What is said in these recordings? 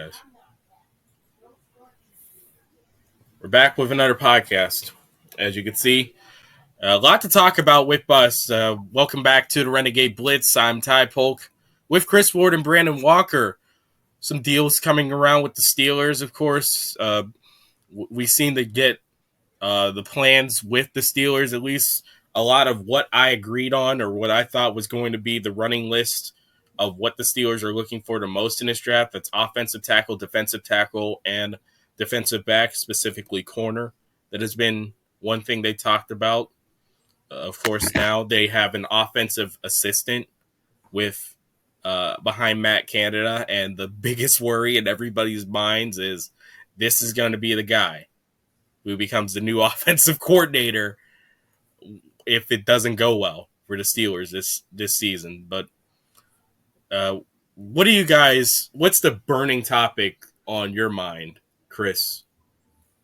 guys? We're back with another podcast. As you can see, a lot to talk about with us. Welcome back to the Renegade Blitz. I'm Polk with Chris Ward and Brandon Walker. Some deals coming around with the Steelers, of course. We seem to get the plans with the Steelers, at least a lot of what I agreed on or what I thought was going to be the running list of what the Steelers are looking for the most in this draft. That's offensive tackle, defensive tackle, and defensive back, specifically corner. That has been one thing they talked about. Of course, now they have an offensive assistant with behind Matt Canada, and the biggest worry in everybody's minds is this is going to be the guy who becomes the new offensive coordinator if it doesn't go well for the Steelers this season. But what do you guys? What's the burning topic on your mind, Chris?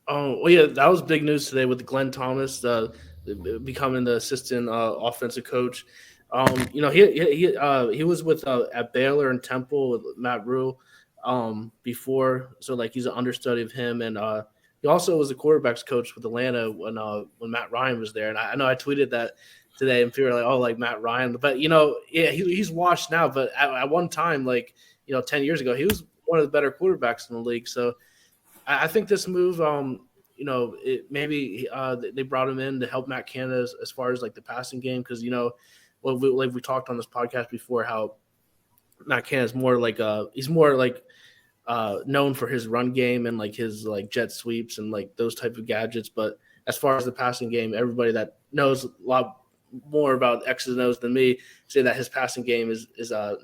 Oh, well, yeah, that was big news today with Glenn Thomas becoming the assistant offensive coach. He was with at Baylor and Temple with Matt Rule before, so like he's an understudy of him, and he also was the quarterbacks coach with Atlanta when Matt Ryan was there. And I know I tweeted that today, and people were like, "Oh, like Matt Ryan," but he's washed now. But at one time, 10 years ago, he was one of the better quarterbacks in the league. So I think this move, they brought him in to help Matt Canada as far as like the passing game, because we talked on this podcast before how Matt Canada is more like he's more like known for his run game and like his like jet sweeps and like those type of gadgets. But as far as the passing game, everybody that knows a lot more about X's and O's than me say that his passing game is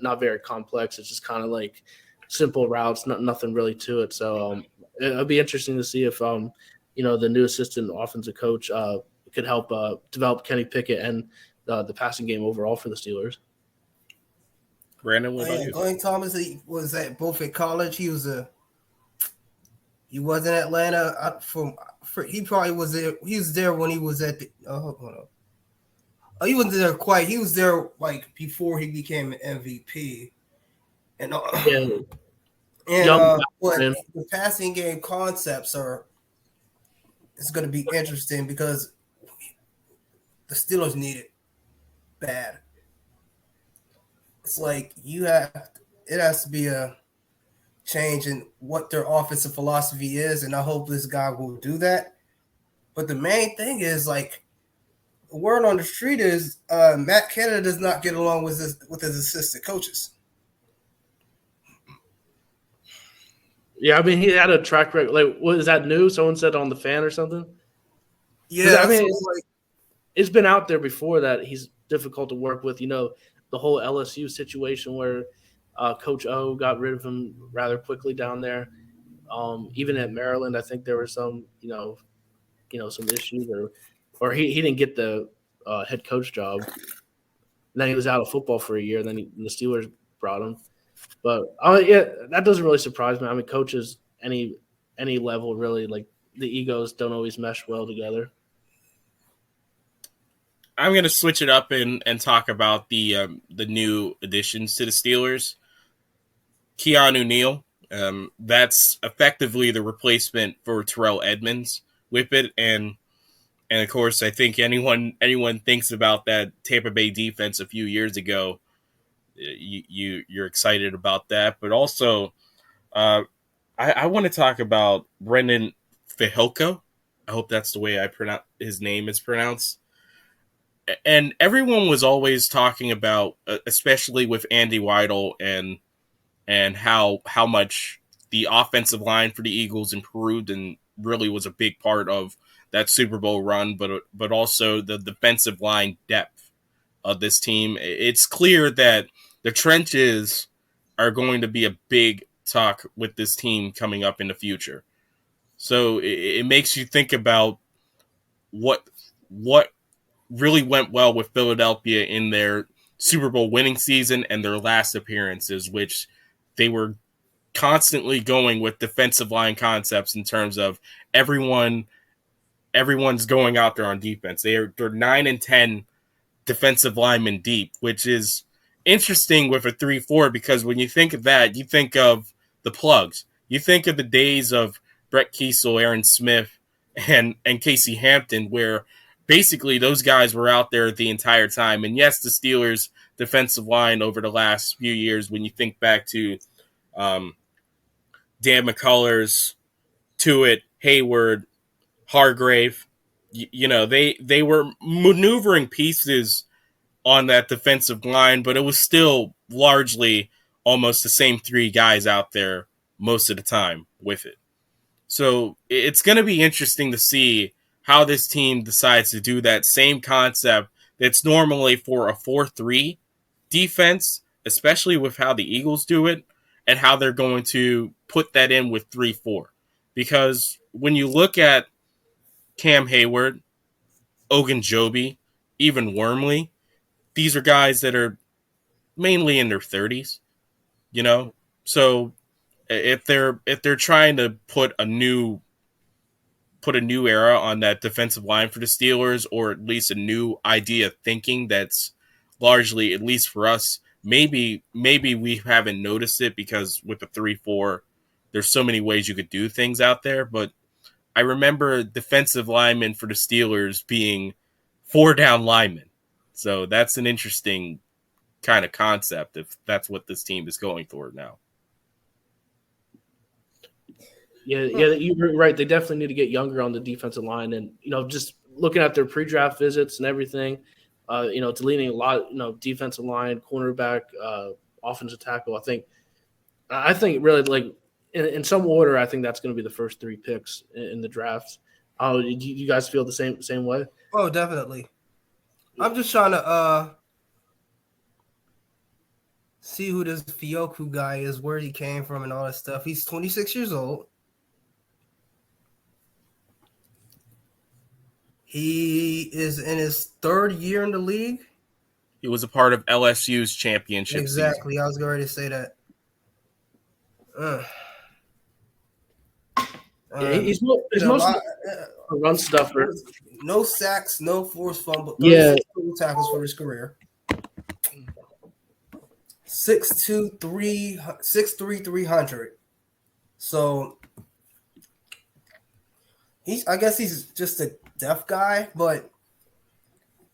not very complex. It's just kind of like simple routes, nothing really to it. So it'll be interesting to see if the new assistant offensive coach could help develop Kenny Pickett and the passing game overall for the Steelers. Brandon, what about you? Glenn Thomas, he was both at college. He was in Atlanta. He probably was there. He was there when he was at the. Hold on. He wasn't there quite. He was there like before he became an MVP. And the passing game concepts it's going to be interesting because the Steelers need it bad. It's like it has to be a change in what their offensive philosophy is, and I hope this guy will do that. But the main thing is like the word on the street is Matt Canada does not get along with his assistant coaches. Yeah, I mean, he had a track record. Like, what is that new? Someone said on the Fan or something. Yeah, I mean, it's been out there before that he's difficult to work with. The whole LSU situation where Coach O got rid of him rather quickly down there. Even at Maryland, I think there were some, some issues, or he didn't get the head coach job. And then he was out of football for a year. Then the Steelers brought him. But that doesn't really surprise me. I mean, coaches any level really, like the egos don't always mesh well together. I'm going to switch it up and talk about the new additions to the Steelers. Keanu Neal, that's effectively the replacement for Terrell Edmunds with it, and of course, I think anyone thinks about that Tampa Bay defense a few years ago, you're excited about that. But also, I want to talk about Brendan Fehoko. I hope that's the way his name is pronounced. And everyone was always talking about, especially with Andy Weidel and how much the offensive line for the Eagles improved and really was a big part of that Super Bowl run, but also the defensive line depth of this team. It's clear that the trenches are going to be a big talk with this team coming up in the future. So it makes you think about what really went well with Philadelphia in their Super Bowl winning season and their last appearances, which they were constantly going with defensive line concepts in terms of everyone's going out there on defense. They're 9 and 10 defensive linemen deep, which is interesting with a 3-4 because when you think of that, you think of the plugs. You think of the days of Brett Kiesel, Aaron Smith, and Casey Hampton, where basically those guys were out there the entire time. And yes, the Steelers' defensive line over the last few years, when you think back to um, Dan McCullers, Tuitt, Hayward, Hargrave, they were maneuvering pieces on that defensive line, but it was still largely almost the same three guys out there most of the time with it. So it's going to be interesting to see how this team decides to do that same concept that's normally for a 4-3 defense, especially with how the Eagles do it, and how they're going to put that in with 3-4. Because when you look at Cam Hayward, Ogunjobi, even Wormley, these are guys that are mainly in their 30s, you know? So if they're trying to put a new era on that defensive line for the Steelers, or at least a new idea of thinking that's largely, at least for us, maybe we haven't noticed it because with the 3-4, there's so many ways you could do things out there. But I remember defensive linemen for the Steelers being 4-down linemen. So that's an interesting kind of concept if that's what this team is going for now. Yeah, you're right. They definitely need to get younger on the defensive line, and just looking at their pre-draft visits and everything, deleting a lot, defensive line, cornerback, offensive tackle. I think really like in some order, I think that's going to be the first 3 picks in the drafts. Do you guys feel the same way? Oh, definitely. I'm just trying to see who this Fehoko guy is, where he came from, and all that stuff. He's 26 years old. He is in his 3rd year in the league. He was a part of LSU's championship Exactly. season. I was going ready to say that. He's mostly a run stuffer. No sacks, no forced fumble. 36 total tackles for his career. 6'2", 300. So I guess he's just a deaf guy,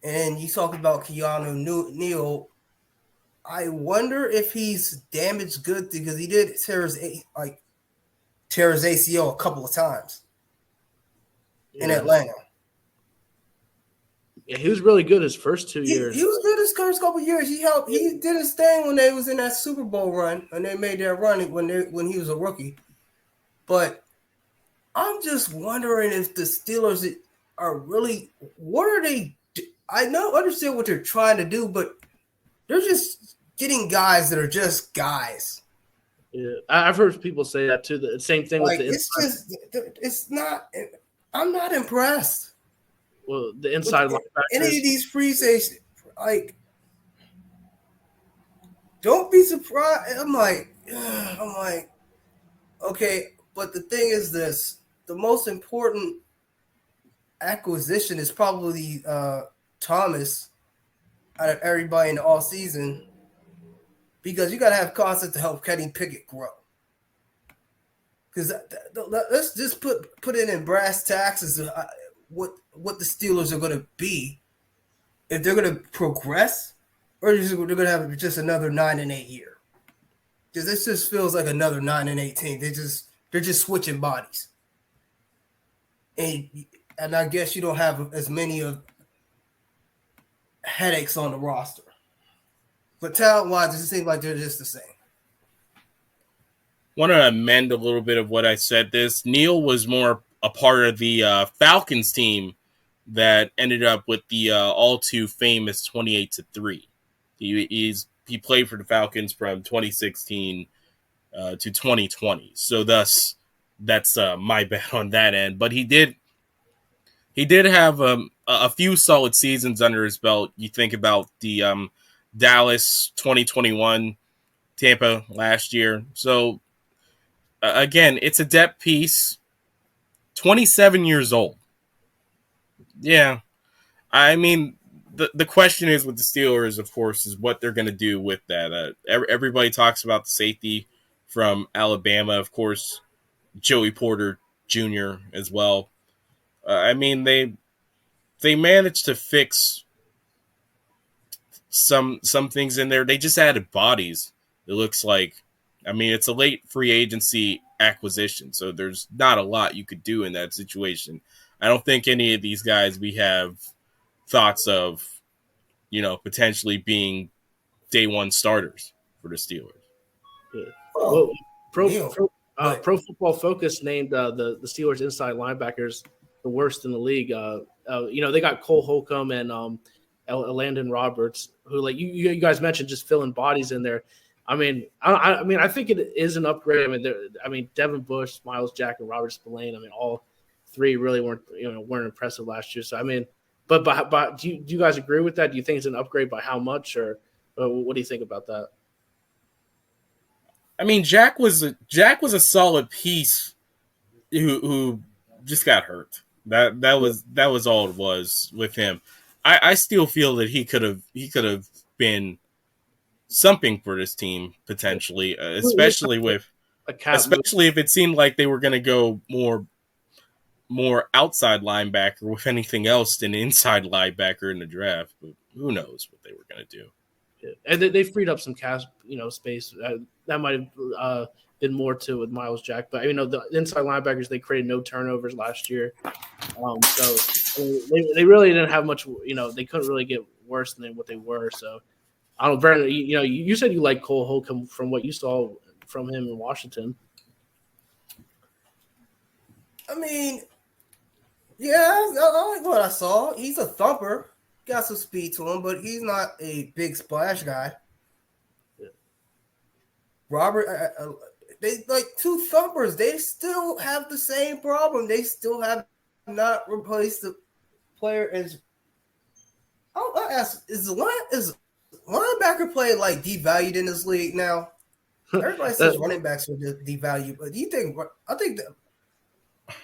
and you talk about Keanu Neal. I wonder if he's damaged good because he did tear his ACL a couple of times in Atlanta. Yeah, he was really good his first 2 years. He was good his first couple of years. He did his thing when they was in that Super Bowl run, and they made that run when he was a rookie. But I'm just wondering if the Steelers are really, what are they? I understand what they're trying to do, but they're just getting guys that are just guys. Yeah, I've heard people say that too. The same thing with the inside. It's not. I'm not impressed. Well, the inside linebackers. Any of these free safeties, don't be surprised. I'm like, okay, but the thing is this: the most important acquisition is probably Thomas out of everybody in the all season, because you got to have concept to help Kenny Pickett grow. Because let's just put it in brass tacks as what the Steelers are going to be, if they're going to progress, or they're going to have just another 9-8 year. Because this just feels like another 9-8 team. They're just switching bodies, and I guess you don't have as many of headaches on the roster. But talent-wise, it seems like they're just the same. Want to amend a little bit of what I said. Neal was more a part of the Falcons team that ended up with the all too famous 28-3. He played for the Falcons from 2016 to 2020. So thus, that's my bet on that end. But he did have a few solid seasons under his belt. You think about the Dallas 2021, Tampa last year. So again, it's a depth piece. 27 years old. Yeah. I mean, the question is with the Steelers, of course, is what they're going to do with that. Everybody talks about the safety from Alabama. Of course, Joey Porter Jr. as well. I mean, they managed to fix some things in there. They just added bodies. It looks like. I mean, it's a late free agency acquisition, so there's not a lot you could do in that situation. I don't think any of these guys we have thoughts of, potentially being day one starters for the Steelers. Yeah. Oh, Well, Pro Football Focus named the Steelers inside linebackers the worst in the league. They got Cole Holcomb and Landon Roberts, who, like you guys mentioned, just filling bodies in there. I mean, I think it is an upgrade. I mean, Devin Bush, Miles Jack, and Robert Spillane. I mean, all three really weren't impressive last year. So I mean, but do you guys agree with that? Do you think it's an upgrade by how much, or what do you think about that? I mean, Jack was a solid piece who just got hurt. That was all it was with him. I still feel that he could have been something for this team potentially, especially if it seemed like they were going to go more outside linebacker with anything else than inside linebacker in the draft. But who knows what they were going to do. And they freed up some cap, space. That might have been more to with Miles Jack. But the inside linebackers, they created no turnovers last year. So they really didn't have much. They couldn't really get worse than what they were. So I don't know, Brandon. You said you like Cole Holcomb from what you saw from him in Washington. I mean, yeah, I like what I saw. He's a thumper. Got some speed to him, but he's not a big splash guy. Yeah. Robert, they like two thumpers. They still have the same problem. They still have not replaced the player as. I'll ask: is linebacker play like devalued in this league now? Everybody says running backs are devalued, but do you think? I think that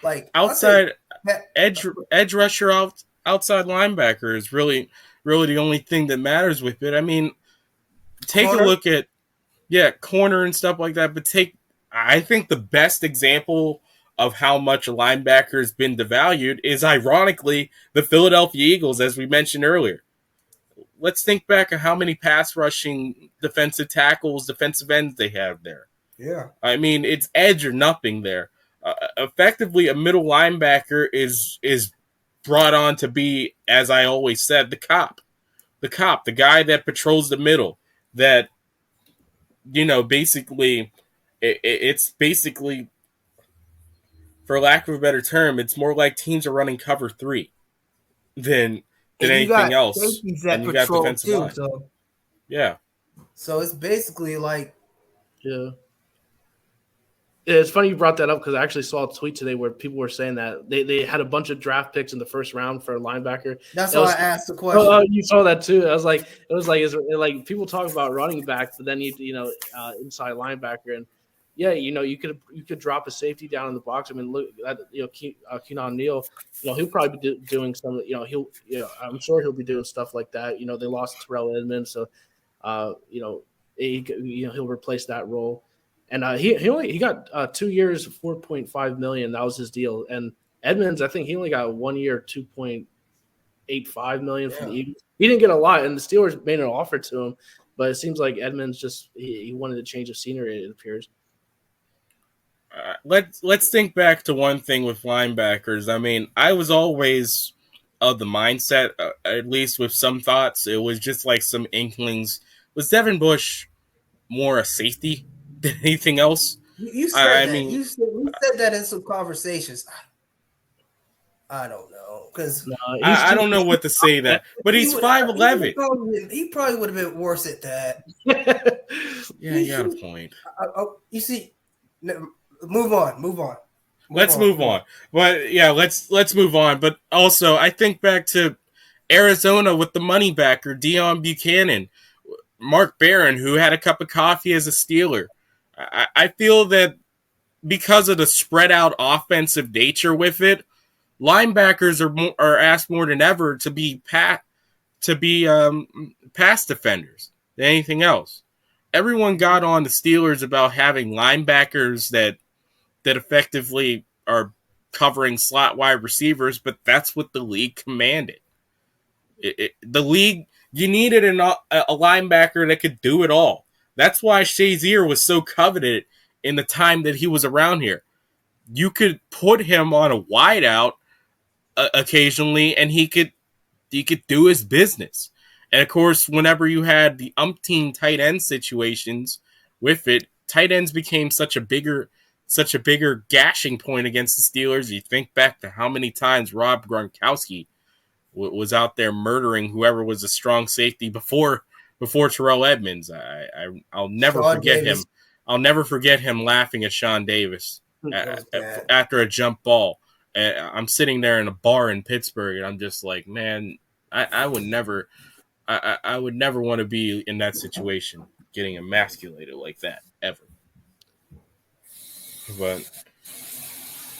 like outside edge rusher outside linebacker is really the only thing that matters with it. I mean, take a look at corner and stuff like that, but I think the best example of how much a linebacker has been devalued is ironically the Philadelphia Eagles, as we mentioned earlier. Let's think back of how many pass rushing defensive tackles, defensive ends they have there. Yeah. I mean, it's edge or nothing there. Effectively, a middle linebacker is brought on to be, as I always said, the cop, the guy that patrols the middle, that, basically, it's basically, for lack of a better term, it's more like teams are running cover 3 than anything else. And you got defensive too, line. So. Yeah. So it's basically like. Yeah. It's funny you brought that up because I actually saw a tweet today where people were saying that they had a bunch of draft picks in the first round for a linebacker. That's why I asked the question. You saw that too. It was like people talk about running backs, but then inside linebacker, and you could drop a safety down in the box. I mean, look at Keanu Neal. He'll probably be doing some. I'm sure he'll be doing stuff like that. They lost Terrell Edmunds, so he'll replace that role. And he got 2 years, $4.5 million. That was his deal. And Edmunds, I think he only got 1 year, $2.85 million from the Eagles. He didn't get a lot, and the Steelers made an offer to him. But it seems like Edmunds just he wanted to change of scenery. It appears. Let's think back to one thing with linebackers. I mean, I was always of the mindset, at least with some thoughts, it was just like some inklings. Was Devin Bush more a safety than anything else? You said you said that in some conversations. I don't know because I don't know what to say that, but he's 5'11". He probably would have been worse at that. Yeah, you got a point. You see, move on. Let's move on. But yeah, let's move on. But also, I think back to Arizona with the money backer Deion Buchanan, Mark Barron, who had a cup of coffee as a Steeler. I feel that because of the spread out offensive nature with it, linebackers are asked more than ever to be pass defenders than anything else. Everyone got on the Steelers about having linebackers that that effectively are covering slot wide receivers, but that's what the league commanded. The league, you needed a linebacker that could do it all. That's why Shazier was so coveted in the time that he was around here. You could put him on a wideout occasionally, and he could do his business. And of course, whenever you had the umpteen tight end situations with it, tight ends became such a bigger gashing point against the Steelers. You think back to how many times Rob Gronkowski was out there murdering whoever was a strong safety before Terrell Edmunds. I'll never Sean forget Davis. him. I'll never forget him laughing at Sean Davis after a jump ball. I'm sitting there in a bar in Pittsburgh, and I'm just like, man, I would never want to be in that situation, getting emasculated like that ever. But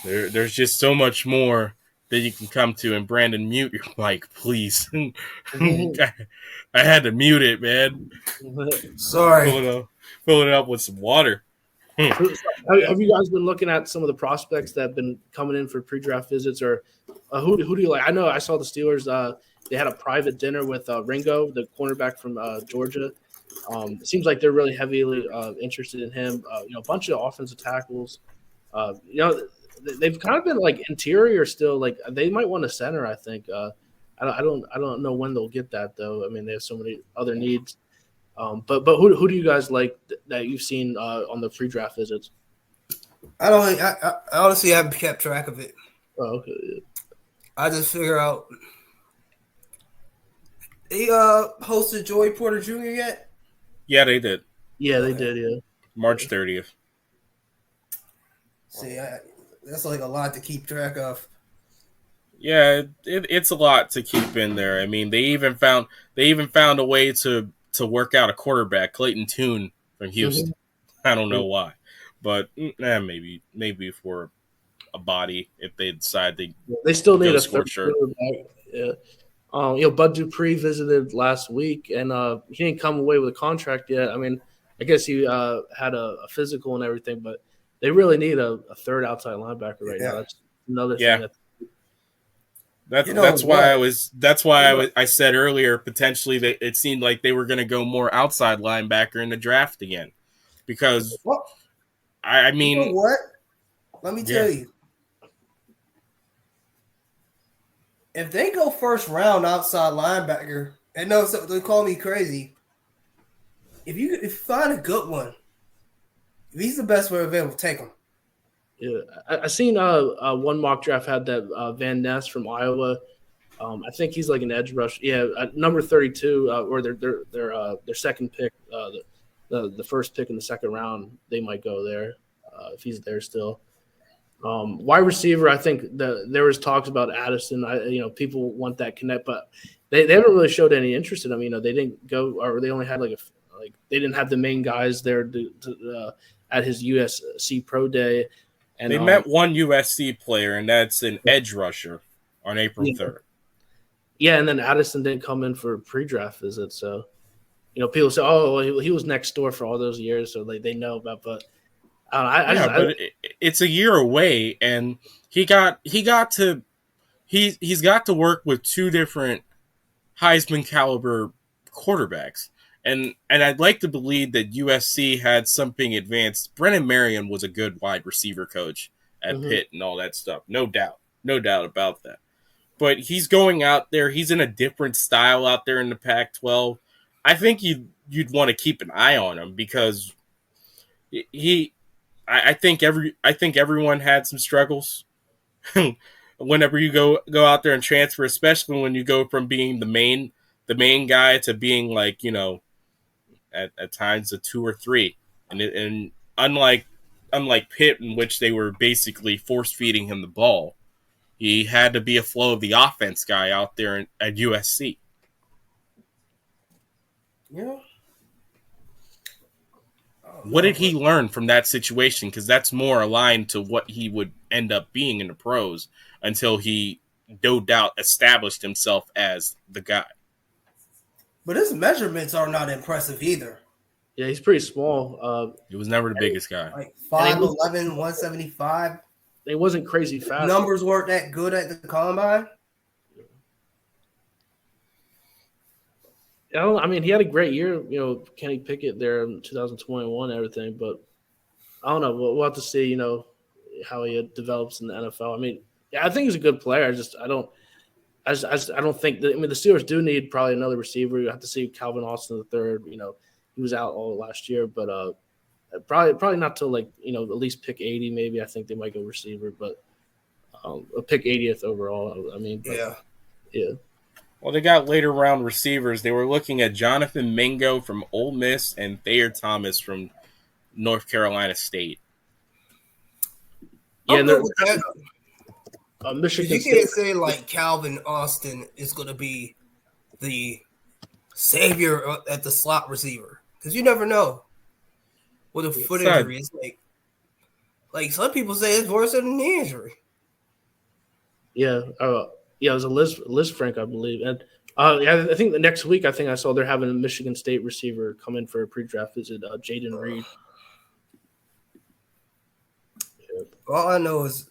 there's just so much more that you can come to. And Brandon, mute your mic, please. I had to mute it, man. Sorry. Fill it up with some water. Have you guys been looking at some of the prospects that have been coming in for pre-draft visits, or who do you like? I know I saw the Steelers. They had a private dinner with Ringo, the cornerback from Georgia. It seems like they're really heavily interested in him. A bunch of offensive tackles. They've kind of been like interior still. Like they might want a center. I think. I don't know when they'll get that though. I mean, they have so many other needs. But who do you guys like that you've seen on the pre-draft visits? I honestly haven't kept track of it. Oh, okay. Yeah. I just figure out. They hosted Joey Porter Jr. yet? Yeah, they did. Yeah, they did. Yeah, March 30th. See, that's like a lot to keep track of. Yeah, it's a lot to keep in there. I mean, they even found a way to work out a quarterback, Clayton Tune from Houston. Mm-hmm. I don't know why, but maybe for a body if they decide they still need a third quarterback. Yeah. Bud Dupree visited last week, and he didn't come away with a contract yet. I mean, I guess he had a physical and everything, but they really need a third outside linebacker right now. That's another thing. That's why I said earlier potentially that it seemed like they were going to go more outside linebacker in the draft again, because I mean, you know what? Let me tell you. If they go first round outside linebacker, and no, they call me crazy. If you find a good one, if he's the best one available, take him. Yeah, I seen one mock draft had that Van Ness from Iowa. I think he's like an edge rush. Yeah, number 32, or their second pick, the first pick in the second round, they might go there if he's there still. Wide receiver, I think there was talks about Addison. People want that connect, but they haven't really showed any interest in him. They didn't go, or they only had they didn't have the main guys there at his USC Pro Day. And they met one USC player, and that's an edge rusher on April 3rd. Yeah, and then Addison didn't come in for pre-draft visit, so people say, "Oh, he was next door for all those years," so they know about, but. It's a year away, and he's got to work with two different Heisman caliber quarterbacks, and I'd like to believe that USC had something advanced. Brennan Marion was a good wide receiver coach at Pitt and all that stuff, no doubt about that. But he's going out there; he's in a different style out there in the Pac-12. I think you'd want to keep an eye on him because I think everyone had some struggles whenever you go out there and transfer, especially when you go from being the main guy to being at times a 2 or 3, and unlike Pitt, in which they were basically force feeding him the ball, he had to be a flow of the offense guy out there at USC. Yeah. What did he learn from that situation? Because that's more aligned to what he would end up being in the pros until he, no doubt, established himself as the guy. But his measurements are not impressive either. Yeah, he's pretty small. He was never the biggest guy. Like And 5'11", 175. he wasn't crazy fast. Numbers weren't that good at the combine. I mean, he had a great year, Kenny Pickett there in 2021 and everything, but I don't know. We'll have to see, how he develops in the NFL. I mean, yeah, I think he's a good player. I don't think that. I mean, the Steelers do need probably another receiver. You have to see Calvin Austin the third. He was out all last year, but probably not till at least pick 80 maybe. I think they might go receiver, but a pick 80th overall. I mean, yeah. Well, they got later round receivers. They were looking at Jonathan Mingo from Ole Miss and Thayer Thomas from North Carolina State. Yeah, Michigan. You can't say like Calvin Austin is going to be the savior at the slot receiver because you never know with a foot injury. It's like some people say it's worse than a knee injury. Yeah. Yeah, it was a Liz Frank, I believe. And I think the next week, I saw they're having a Michigan State receiver come in for a pre-draft visit, Jaden Reed. Yeah. All I know is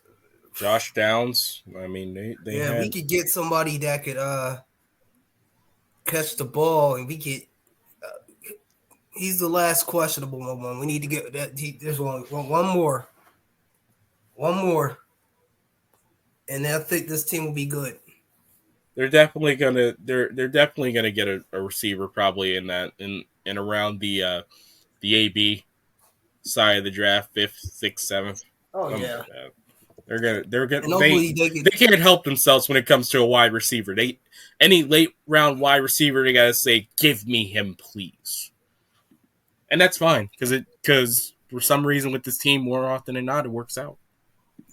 Josh Downs. I mean, they we could get somebody that could catch the ball, and we could. He's the last questionable one. We need to get that. There's one more. And I think this team will be good. They're definitely gonna get a receiver probably in around the AB side of the draft, 5th, 6th, 7th. Oh yeah. They're gonna they can't help themselves when it comes to a wide receiver. Any late round wide receiver, they gotta say, "Give me him, please," and that's fine because for some reason with this team, more often than not, it works out.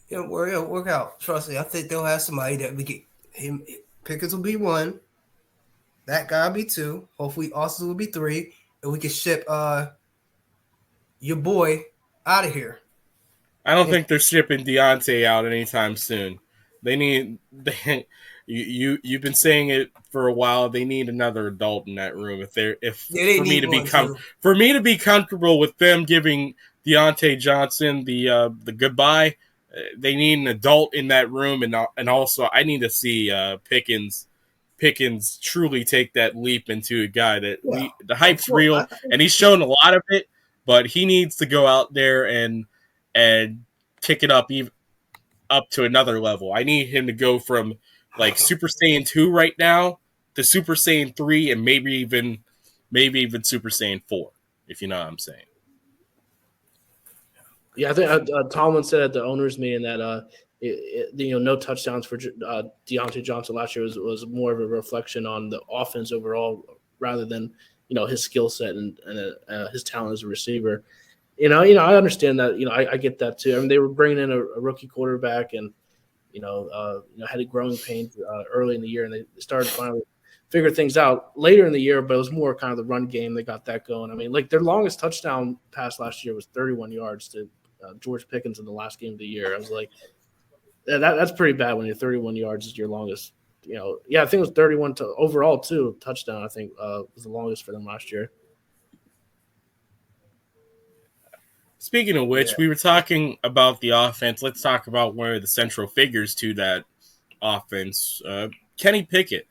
It'll work out. Trust me. I think they'll have somebody that we get him. Pickens will be 1. That guy will be 2. Hopefully, Austin will be 3, and we can ship your boy out of here. I don't think they're shipping Deontay out anytime soon. You've been saying it for a while. They need another adult in that room. For me to be comfortable with them giving Deontay Johnson the goodbye, they need an adult in that room, and also I need to see Pickens truly take that leap into a guy that the hype's real, and he's shown a lot of it, but he needs to go out there and kick it up to another level. I need him to go from like Super Saiyan 2 right now to Super Saiyan 3 and maybe even Super Saiyan 4, if you know what I'm saying. Yeah, I think Tomlin said at the owners' meeting that no touchdowns for Deontay Johnson last year was more of a reflection on the offense overall rather than his skill set and his talent as a receiver. I understand that. I get that too. I mean, they were bringing in a rookie quarterback and had a growing pains early in the year, and they started finally figure things out later in the year, but it was more kind of the run game. They got that going. I mean, like their longest touchdown pass last year was 31 yards to George Pickens in the last game of the year. I was like, that's pretty bad when your 31 yards is your longest. I think it was 31 to overall too touchdown. I think was the longest for them last year. Speaking of which, we were talking about the offense. Let's talk about one of the central figures to that offense, Kenny Pickett.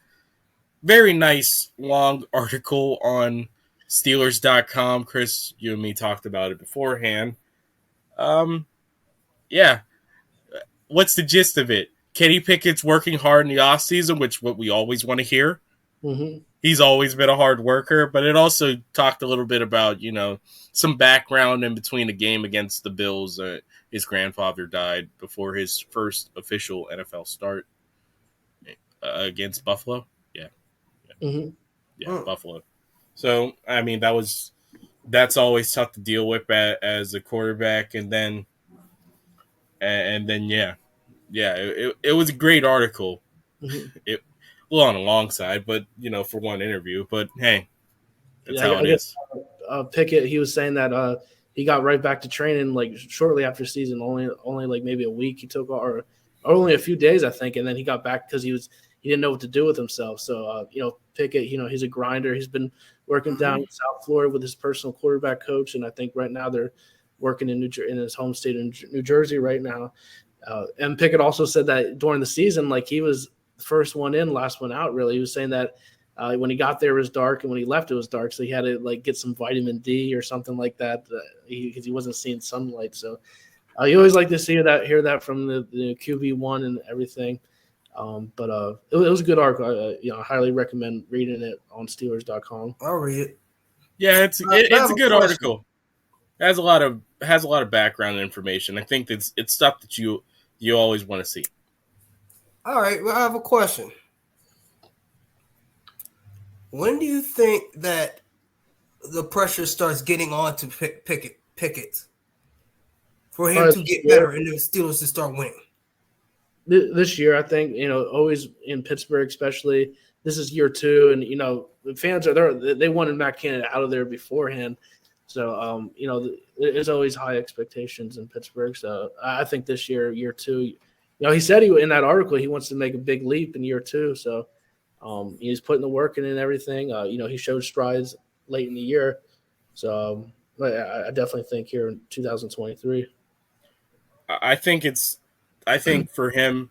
Very nice long article on Steelers.com. Chris, you and me talked about it beforehand. What's the gist of it? Kenny Pickett's working hard in the offseason, which what we always want to hear. Mm-hmm. He's always been a hard worker, but it also talked a little bit about, some background in between the game against the Bills. His grandfather died before his first official NFL start against Buffalo. Yeah. Mm-hmm. Yeah, Buffalo. So, I mean, that's always tough to deal with as a quarterback. And then, it was a great article. Mm-hmm. On the long side, but for one interview. But hey, that's how it is. Pickett, he was saying that he got right back to training like shortly after season, only like maybe a week he took, or only a few days, I think, and then he got back because he he didn't know what to do with himself. So Pickett, he's a grinder. He's been working down in South Florida with his personal quarterback coach, and I think right now they're working in his home state in New Jersey right now. And Pickett also said that during the season, like he was the first one in, last one out. Really, he was saying that when he got there it was dark, and when he left it was dark, so he had to like get some vitamin D or something like that because he wasn't seeing sunlight. So you always like to hear that from the QB1 and everything. But it was a good article. I highly recommend reading it on Steelers.com. I'll read it. Yeah, it's a good article. It has a lot of background information. I think it's stuff that you always want to see. All right, well, I have a question. When do you think that the pressure starts getting on to Pickett for him to get better and the Steelers to start winning? This year, I think, always in Pittsburgh, especially, this is year 2, and the fans are there. They wanted Matt Canada out of there beforehand, so there's always high expectations in Pittsburgh. So I think this year 2, he said in that article he wants to make a big leap in year 2. So he's putting the work in and everything. He showed strides late in the year. So I definitely think here in 2023. I think for him,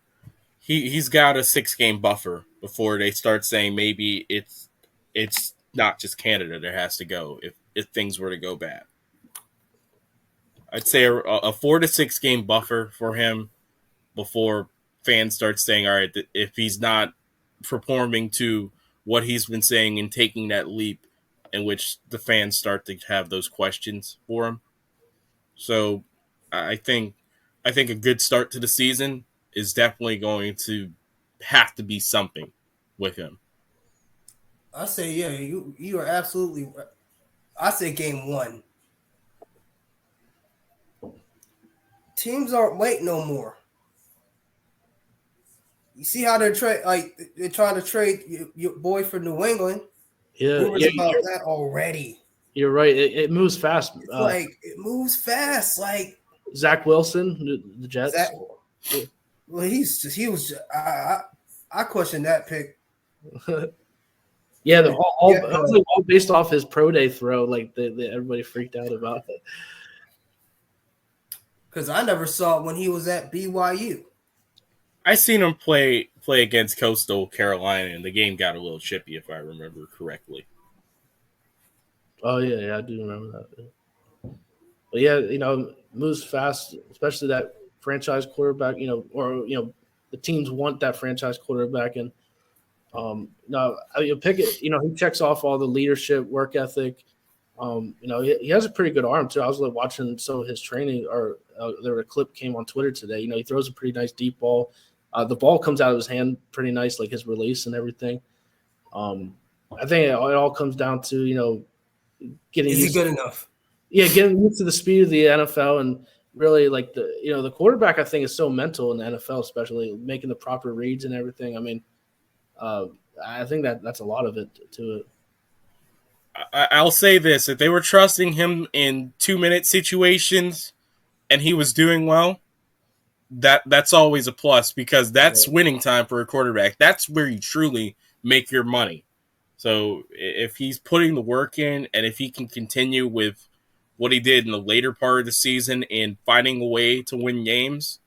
he's got a 6-game buffer before they start saying maybe it's not just Canada that has to go if things were to go bad. I'd say a 4 to 6 game buffer for him before fans start saying, all right, if he's not performing to what he's been saying and taking that leap, in which the fans start to have those questions for him. So I think a good start to the season is definitely going to have to be something with him. I say, yeah, you are absolutely right. I say game 1. Teams aren't waiting no more. You see how they're trying to trade your boy for New England. Yeah, rumors about that already. You're right. It moves fast. It moves fast. Like Zach Wilson, the Jets. I question that pick. Yeah, all based off his pro day throw. Like everybody freaked out about it. Because I never saw it when he was at BYU. I seen him play against Coastal Carolina, and the game got a little chippy, if I remember correctly. Oh yeah, I do remember that. But yeah, moves fast, especially that franchise quarterback. The teams want that franchise quarterback, and Pickett. He checks off all the leadership, work ethic. He has a pretty good arm too. I was watching some of his training, or there was a clip came on Twitter today. He throws a pretty nice deep ball. The ball comes out of his hand pretty nice, like his release and everything. I think it all comes down to getting. Is he good enough? Yeah, getting used to the speed of the NFL, and really like the quarterback. I think is so mental in the NFL, especially making the proper reads and everything. I mean, I think that's a lot of it to it. I'll say this: if they were trusting him in 2-minute situations, and he was doing well, that's always a plus, because that's winning time for a quarterback. That's where you truly make your money. So if he's putting the work in, and if he can continue with what he did in the later part of the season in finding a way to win games,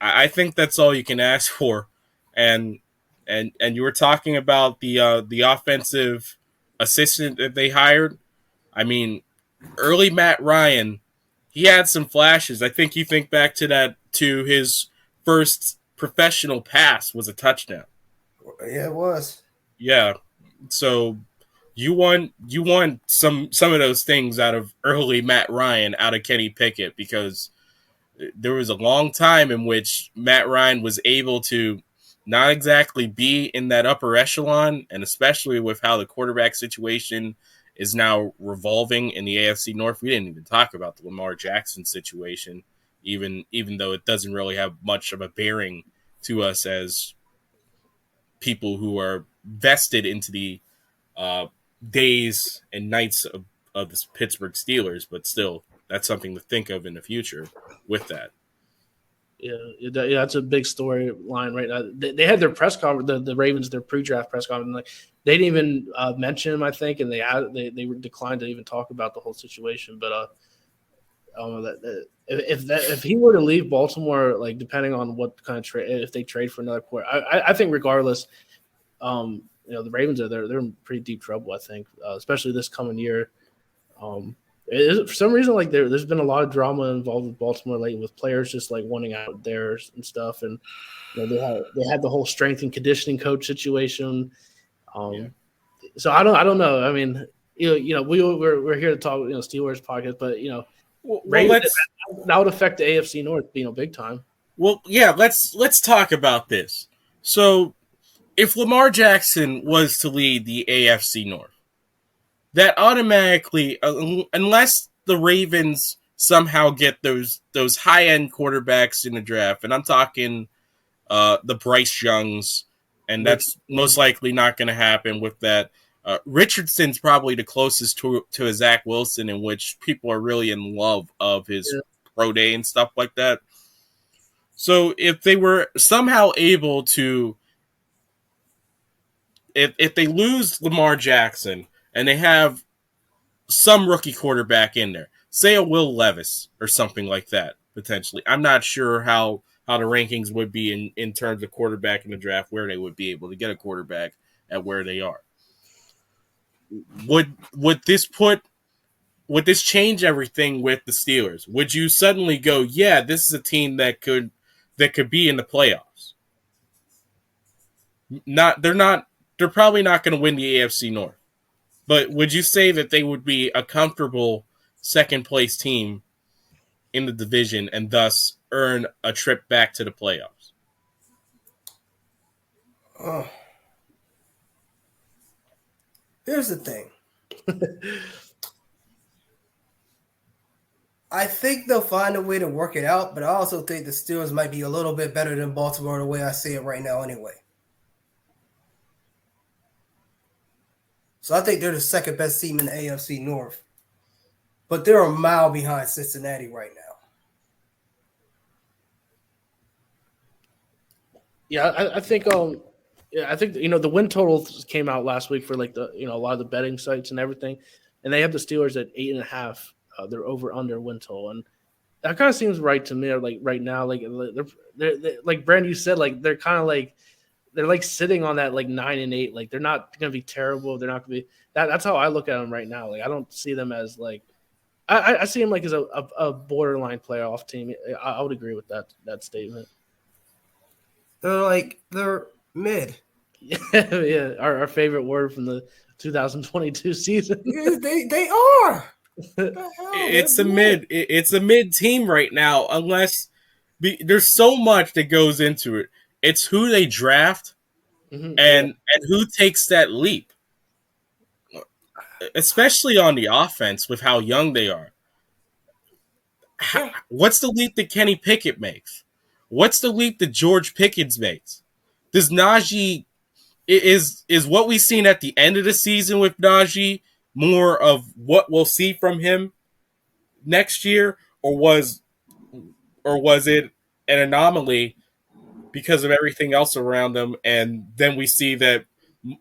I think that's all you can ask for. And you were talking about the offensive assistant that they hired. I mean, early Matt Ryan, he had some flashes. I think you think back to his first professional pass was a touchdown. Yeah, it was. Yeah. So you want some of those things out of early Matt Ryan, out of Kenny Pickett, because there was a long time in which Matt Ryan was able to not exactly be in that upper echelon, and especially with how the quarterback situation is now revolving in the AFC North. We didn't even talk about the Lamar Jackson situation, even though it doesn't really have much of a bearing to us as people who are vested into the days and nights of the Pittsburgh Steelers. But still, that's something to think of in the future with that. Yeah, that's a big storyline right now. They had their press conference, the Ravens, their pre-draft press conference. Like they didn't even mention him, I think, and they declined to even talk about the whole situation. But I don't know if he were to leave Baltimore, like depending on what kind of trade, if they trade for another quarter, I think regardless, the Ravens they're in pretty deep trouble. I think, especially this coming year. For some reason, like there's been a lot of drama involved with Baltimore lately, with players just like wanting out theirs and stuff, and they had the whole strength and conditioning coach situation. So I don't know. I mean, we're here to talk Steelers podcast, but Ravens, that would affect the AFC North, big time. Well, yeah, let's talk about this. So, if Lamar Jackson was to lead the AFC North, that automatically, unless the Ravens somehow get those high-end quarterbacks in the draft, and I'm talking the Bryce Youngs, and that's most likely not going to happen with that. Richardson's probably the closest to a Zach Wilson, in which people are really in love of his pro day and stuff like that. So if they were somehow able to, if they lose Lamar Jackson and they have some rookie quarterback in there, say a Will Levis or something like that, potentially. I'm not sure how the rankings would be in terms of quarterback in the draft, where they would be able to get a quarterback at where they are. Would this change everything with the Steelers? Would you suddenly go, yeah, this is a team that could be in the playoffs? They're probably not going to win the AFC North. But would you say that they would be a comfortable second place team in the division and thus earn a trip back to the playoffs? Here's the thing. I think they'll find a way to work it out, but I also think the Steelers might be a little bit better than Baltimore the way I see it right now anyway. So I think they're the second best team in the AFC North. But they're a mile behind Cincinnati right now. Yeah, I think the win total came out last week for like a lot of the betting sites and everything, and they have the Steelers at 8.5. They're over under win total, and that kind of seems right to me. Like right now, like they're like Brand, you said, like they're kind of like they're like sitting on that like 9-8. Like they're not going to be terrible. They're not going to be that. That's how I look at them right now. Like I don't see them as like I see them like as a borderline playoff team. I would agree with that statement. They're mid. Yeah, our favorite word from the 2022 season. They are. It's a mid team right now, unless there's so much that goes into it. It's who they draft and who takes that leap, especially on the offense with how young they are. What's the leap that Kenny Pickett makes? What's the leap that George Pickens makes? Does Najee is what we've seen at the end of the season with Najee more of what we'll see from him next year, or was it an anomaly because of everything else around him, and then we see that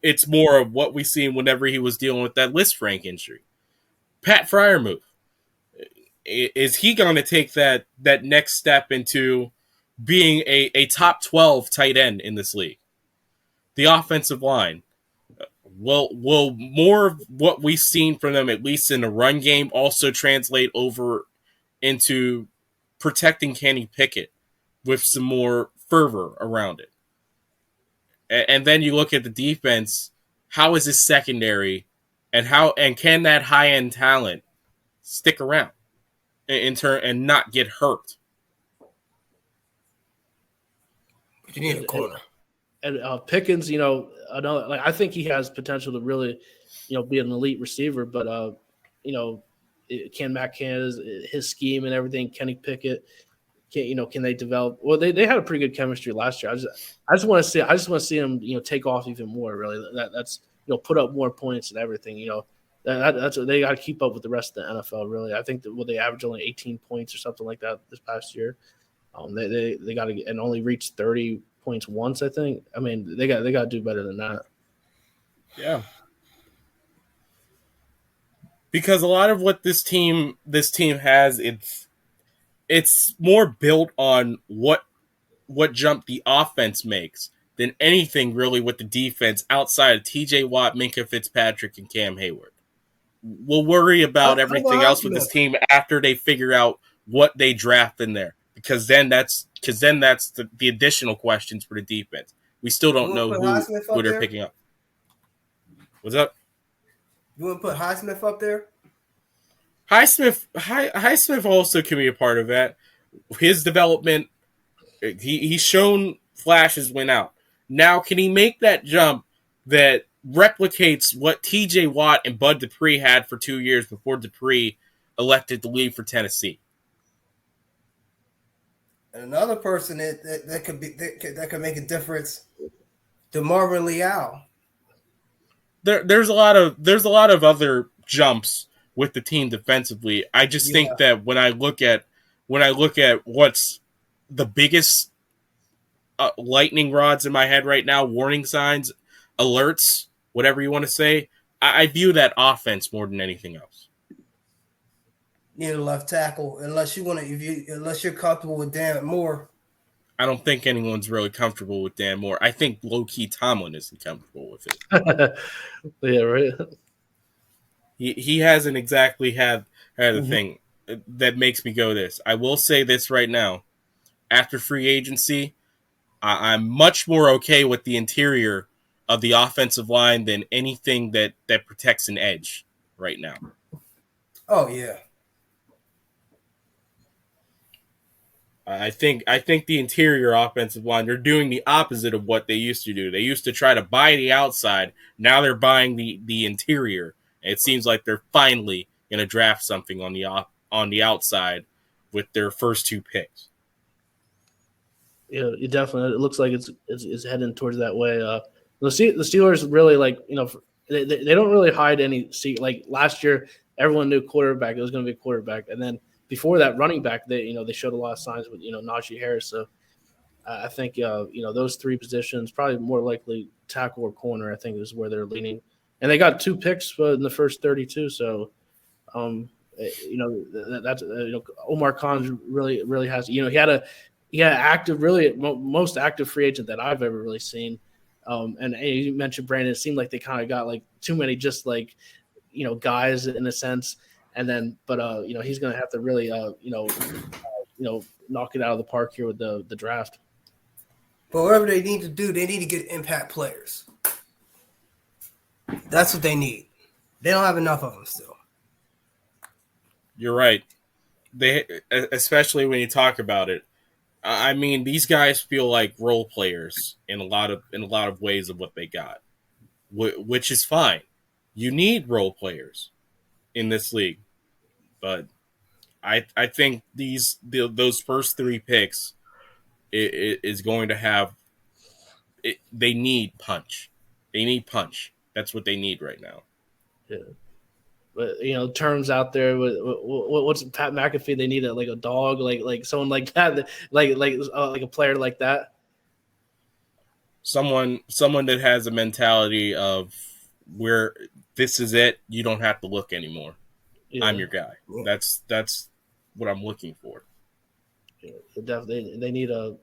it's more of what we seen whenever he was dealing with that List Frank injury? Pat Freiermuth, is he going to take that next step into being a top 12 tight end in this league? The offensive line, will more of what we've seen from them, at least in the run game, also translate over into protecting Kenny Pickett with some more fervor around it? And then you look at the defense. How is this secondary, and can that high end talent stick around in turn and not get hurt? You need a corner. And Pickens, I think he has potential to really, be an elite receiver. But Matt Canada's his scheme and everything. Kenny Pickett, can they develop? Well, they had a pretty good chemistry last year. I just want to see him, take off even more. Really, that's put up more points and everything. That's what they got to keep up with the rest of the NFL. Really, I think that they averaged only 18 points or something like that this past year. They got to and only reach 30 points once. I think. I mean, they got to do better than that. Yeah. Because a lot of what this team has, it's more built on what jump the offense makes than anything really with the defense outside of TJ Watt, Minka Fitzpatrick, and Cam Hayward. We'll worry about I'm everything else with this team after they figure out what they draft in there. Because then that's the additional questions for the defense. We still don't know who they're picking up. What's up? You want to put Highsmith up there? Highsmith also can be a part of that. His development, he's shown flashes went out. Now, can he make that jump that replicates what T.J. Watt and Bud Dupree had for 2 years before Dupree elected to leave for Tennessee? And another person that could make a difference, DeMarvin Leal. There's a lot of other jumps with the team defensively. I just think that when I look at what's the biggest lightning rods in my head right now, warning signs, alerts, whatever you want to say, I view that offense more than anything else. Need a left tackle unless you're comfortable with Dan Moore. I don't think anyone's really comfortable with Dan Moore. I think low-key Tomlin isn't comfortable with it. Yeah, right. He hasn't exactly had a thing that makes me go this. I will say this right now. After free agency, I'm much more okay with the interior of the offensive line than anything that protects an edge right now. Oh, yeah. I think the interior offensive line, they're doing the opposite of what they used to do. They used to try to buy the outside. Now they're buying the interior. And it seems like they're finally going to draft something on the outside with their first 2 picks. Yeah, it definitely. It looks like it's heading towards that way. The Steelers really they don't really hide any. Like last year, everyone knew quarterback. It was going to be a quarterback, and then before that, running back. They showed a lot of signs with Najee Harris. So I think those 3 positions probably more likely tackle or corner. I think is where they're leaning, and they got 2 picks in the first 32. So that's Omar Khan really has he had active, really most active free agent that I've ever really seen. And you mentioned Brandon. It seemed like they kind of got like too many just guys in a sense. And then, but he's going to have to really knock it out of the park here with the draft. But whatever they need to do, they need to get impact players. That's what they need. They don't have enough of them still. You're right. They, especially when you talk about it. I mean, these guys feel like role players in a lot of ways of what they got, which is fine. You need role players in this league, but I think those first 3 picks is going to have. They need punch. They need punch. That's what they need right now. Yeah. But terms out there. What's Pat McAfee? They need a dog, like someone like that, like a player like that. Someone that has a mentality of where this is it. You don't have to look anymore. Yeah. I'm your guy. That's what I'm looking for. Yeah, definitely, they need a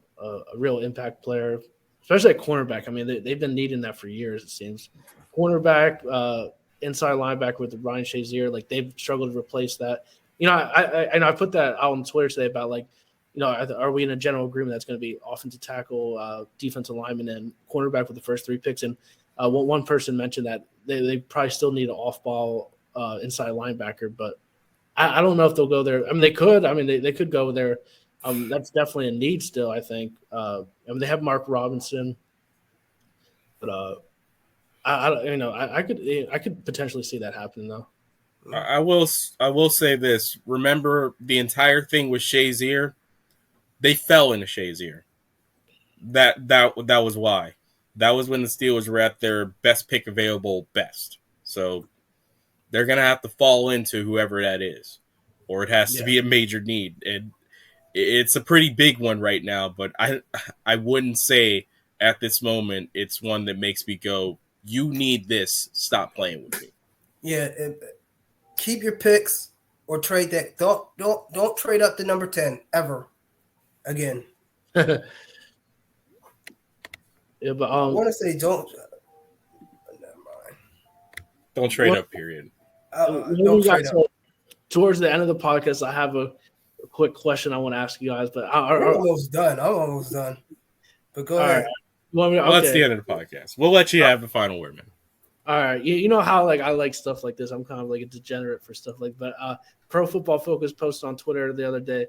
real impact player, especially at cornerback. I mean, they've been needing that for years. It seems cornerback. Inside linebacker with Ryan Shazier, like they've struggled to replace that. I put that out on Twitter today about are we in a general agreement that's going to be offensive tackle, defensive lineman, and cornerback with the first 3 picks? And one person mentioned that they probably still need an off-ball inside linebacker, but I don't know if they'll go there. I mean, they could. I mean, they could go there. That's definitely a need still, I think. I mean, they have Mark Robinson, but I could potentially see that happening though. I will say this. Remember the entire thing with Shazier? They fell into Shazier. That was why. That was when the Steelers were at their best pick available best. So they're gonna have to fall into whoever that is, or it has to be a major need. And It's a pretty big one right now, but I wouldn't say at this moment it's one that makes me go, you need this. Stop playing with me. Yeah, keep your picks or trade that. Don't trade up to number 10 ever again. Yeah, but I want to say don't. Never mind. Don't trade up, period. Don't trade up. Towards the end of the podcast, I have a quick question I want to ask you guys. But I'm almost done. But go ahead. Okay. Well, that's the end of the podcast. We'll let you have the final word, man. All right, you know how like I like stuff like this. I'm kind of like a degenerate for stuff like. But Pro Football Focus posted on Twitter the other day,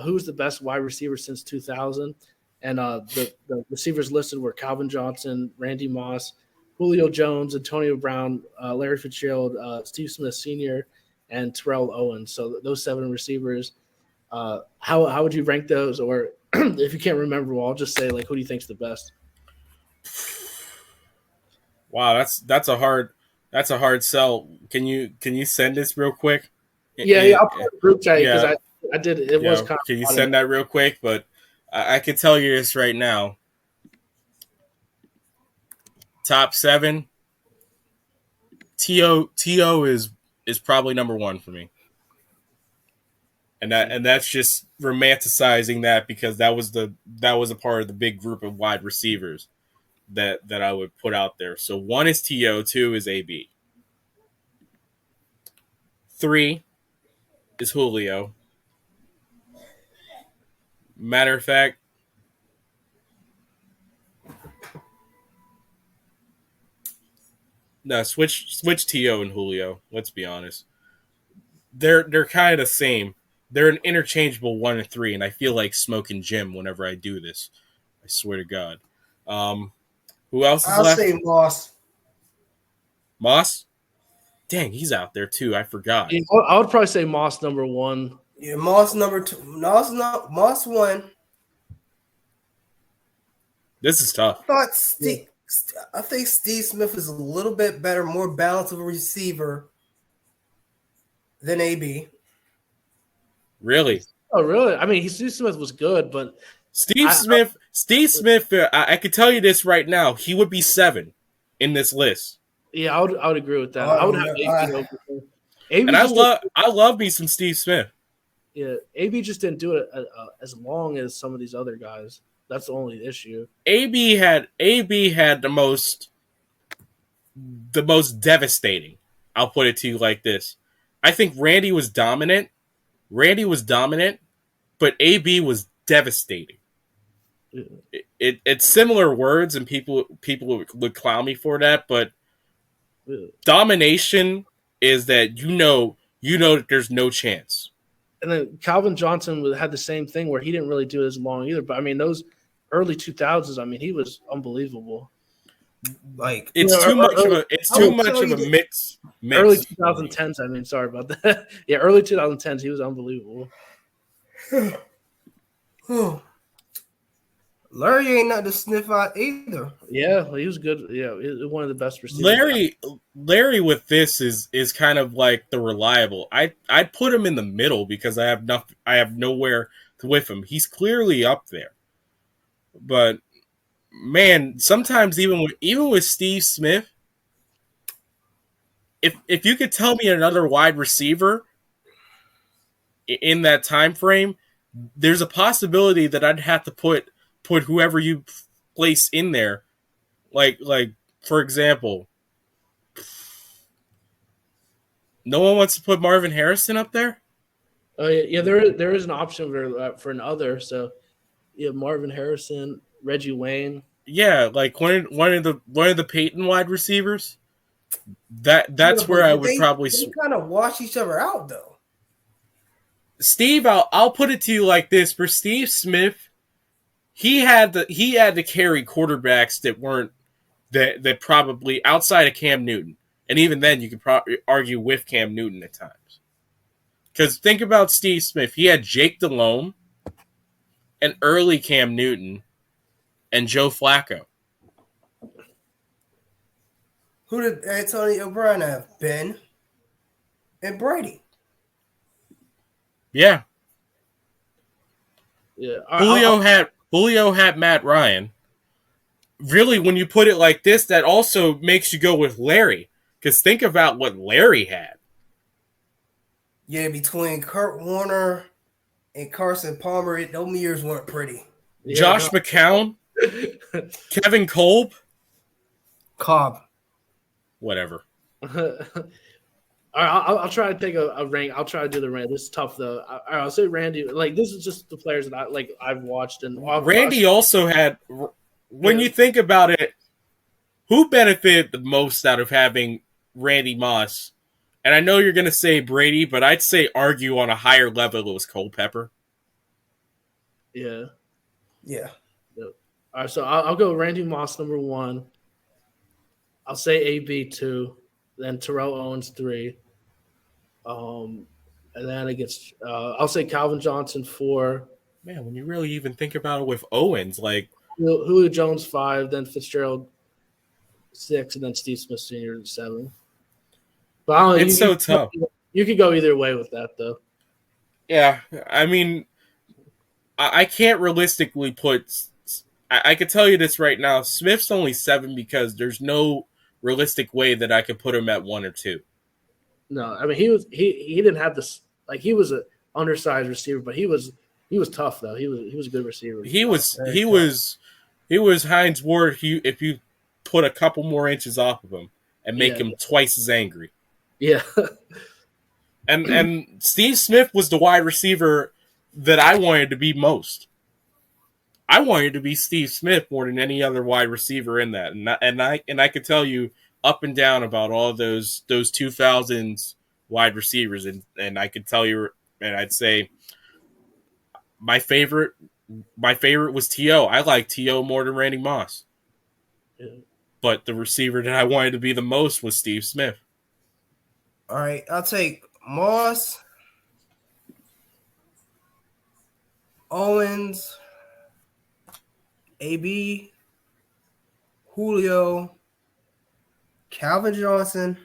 who's the best wide receiver since 2000, and the receivers listed were Calvin Johnson, Randy Moss, Julio Jones, Antonio Brown, Larry Fitzgerald, Steve Smith Sr., and Terrell Owens. So those 7 receivers. How would you rank those? Or if you can't remember, well, I'll just say like who do you think's the best? Wow, that's a hard sell. Can you send this real quick? Yeah, I'll put a group chat because I did it was kind of. Can you send that real quick? But I can tell you this right now. Top 7. T.O. is probably number 1 for me. And that's just romanticizing that because that was a part of the big group of wide receivers that I would put out there. So 1 is T.O., 2 is A.B. 3 is Julio. Matter of fact, no, switch T.O. and Julio. Let's be honest. They're kind of the same. They're an interchangeable 1 and 3, and I feel like smoking Jim whenever I do this. I swear to God. Who else is left? I'll say Moss. Moss? Dang, he's out there too. I forgot. Yeah, I would probably say Moss number 1. Yeah, Moss number 2. Moss 1. This is tough. I think Steve Smith is a little bit better, more balanced of a receiver than AB. Really? Oh, really? I mean, Steve Smith was good, but Steve Smith. I could tell you this right now. He would be 7 in this list. Yeah, I would agree with that. I would have AB over him. And I love me some Steve Smith. Yeah, AB just didn't do it as long as some of these other guys. That's the only issue. AB had the most devastating. I'll put it to you like this. I think Randy was dominant, but AB was devastating. Yeah. It's similar words, and people would clown me for that, but domination is that you know that there's no chance. And then Calvin Johnson had the same thing where he didn't really do it as long either. But I mean, those early 2000s, I mean, he was unbelievable. Like it's too much of a mix. Early 2010s, I mean, sorry about that. Yeah, early 2010s, he was unbelievable. Larry ain't not to sniff out either. Yeah, he was good. Yeah, one of the best receivers. Larry with this is kind of like the reliable. I'd put him in the middle because I have nowhere to with him. He's clearly up there. But man, sometimes even with Steve Smith, if you could tell me another wide receiver in that time frame, there's a possibility that I'd have to put whoever you place in there. Like for example, no one wants to put Marvin Harrison up there? Oh yeah, there is an option for an other. So yeah, Marvin Harrison, Reggie Wayne. Yeah, like one of the Peyton wide receivers. That's where I would probably kind of wash each other out though. Steve, I'll put it to you like this: for Steve Smith, he had to carry quarterbacks that weren't that probably outside of Cam Newton, and even then you could probably argue with Cam Newton at times. Because think about Steve Smith, he had Jake Delhomme, and early Cam Newton, and Joe Flacco. Who did Antonio Brown have? Ben and Brady. Yeah. Yeah. Julio had Matt Ryan. Really, when you put it like this, that also makes you go with Larry. Because think about what Larry had. Yeah, between Kurt Warner and Carson Palmer, those years weren't pretty. Yeah. Josh McCown, Kevin Kolb, Cobb. whatever. All right, I'll try to take a rank. I'll try to do the rank. This is tough though. I'll say Randy. Like this is just the players that I've watched and Randy also had. When you think about it, who benefited the most out of having Randy Moss? And I know you're going to say Brady, but I'd say argue on a higher level it was Culpepper. Yeah. Yeah. All right, so I'll go Randy Moss number 1. I'll say AB 2, then Terrell Owens 3. And then it gets I'll say Calvin Johnson 4. Man, when you really even think about it with Owens, like Julio Jones 5, then Fitzgerald 6, and then Steve Smith Sr. 7. But I don't know, it's so tough. You could go either way with that, though. Yeah, I mean, I can't realistically put. I could tell you this right now: Smith's only 7 because there's no realistic way that I could put him at 1 or 2. No, I mean he didn't have this, like, he was an undersized receiver, but he was tough though. He was a good receiver. He was Hines Ward. If you put a couple more inches off of him and make him twice as angry. Yeah. And Steve Smith was the wide receiver that I wanted to be most. I wanted to be Steve Smith more than any other wide receiver in that, and I could tell you up and down about all those 2000s wide receivers, and I could tell you, and I'd say my favorite was T.O. I like T.O. more than Randy Moss, but the receiver that I wanted to be the most was Steve Smith. All right, I'll take Moss, Owens, AB, Julio, Calvin Johnson,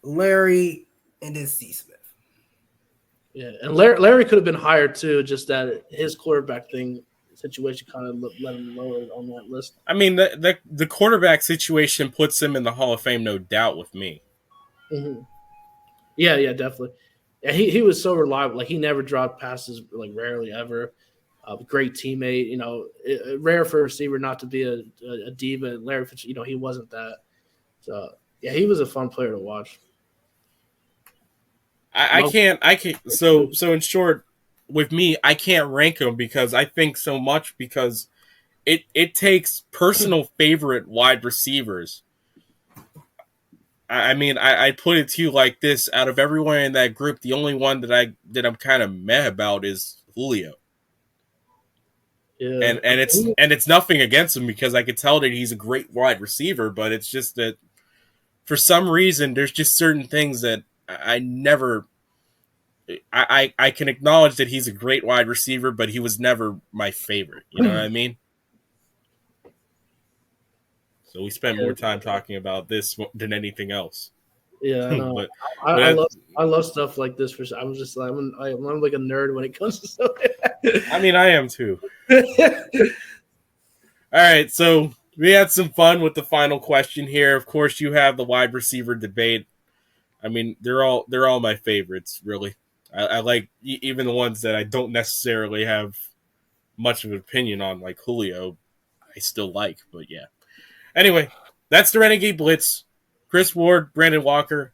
Larry, and then Steve Smith. Yeah, and Larry could have been higher too, just that his quarterback thing situation kind of let him lower on that list. I mean, the quarterback situation puts him in the Hall of Fame, no doubt, with me. Mm-hmm. Yeah, definitely. Yeah, he was so reliable. Like, he never dropped passes, like, rarely ever. Great teammate. Rare for a receiver not to be a diva. Larry Fitz, he wasn't that. So yeah, he was a fun player to watch. I can't. So in short, with me, I can't rank them because I think so much because it takes personal favorite wide receivers. I mean, I put it to you like this: out of everyone in that group, the only one that I'm kind of meh about is Julio. Yeah, and it's nothing against him because I could tell that he's a great wide receiver, but it's just that for some reason there's just certain things that I never. I can acknowledge that he's a great wide receiver, but he was never my favorite. You know what I mean? So we spent more time talking about this than anything else. Yeah, I know. but I love stuff like this. I'm just like I'm like a nerd when it comes to stuff. I mean, I am too. All right, so we had some fun with the final question here. Of course, you have the wide receiver debate. I mean, they're all my favorites, really. I like even the ones that I don't necessarily have much of an opinion on, like Julio. I still like, but yeah. Anyway, that's the Renegade Blitz. Chris Ward, Brandon Walker.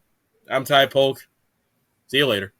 I'm Ty Polk. See you later.